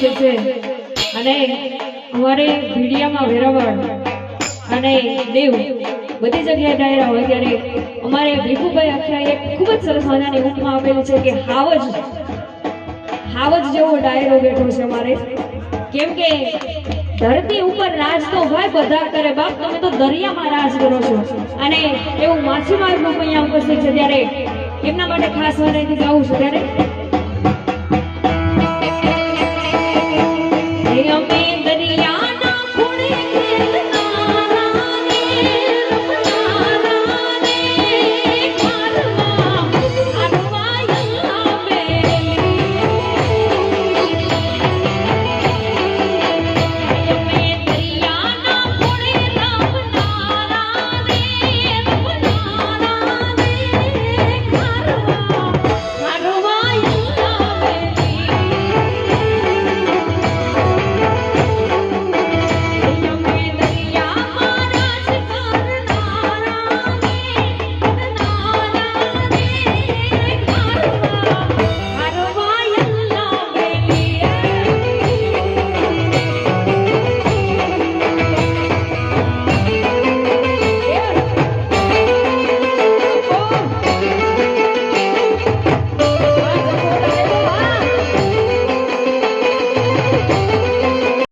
ઉપસ્થિત છે અને અમારે ભીડિયામાં વેરાવળ અને દેવ બધી જગ્યાએ ડાયરા હોય ત્યારે અમારે ભીખુભાઈ આખ્યા એક ખૂબ જ સરસ મજાની ઉપમા આપેલી છે કે હાવજ જેવો ડાયરો બેઠો છે અમારે, કેમ કે ધરતી ઉપર રાજ તો ભાઈ બધા કરે, બાપ તમે તો દરિયામાં રાજ કરો છો. અને એવું માછીમાર ગ્રુપ અહીંયા ઉપસ્થિત છે ત્યારે એમના માટે ખાસ વિનંતી ગાવું છું ત્યારે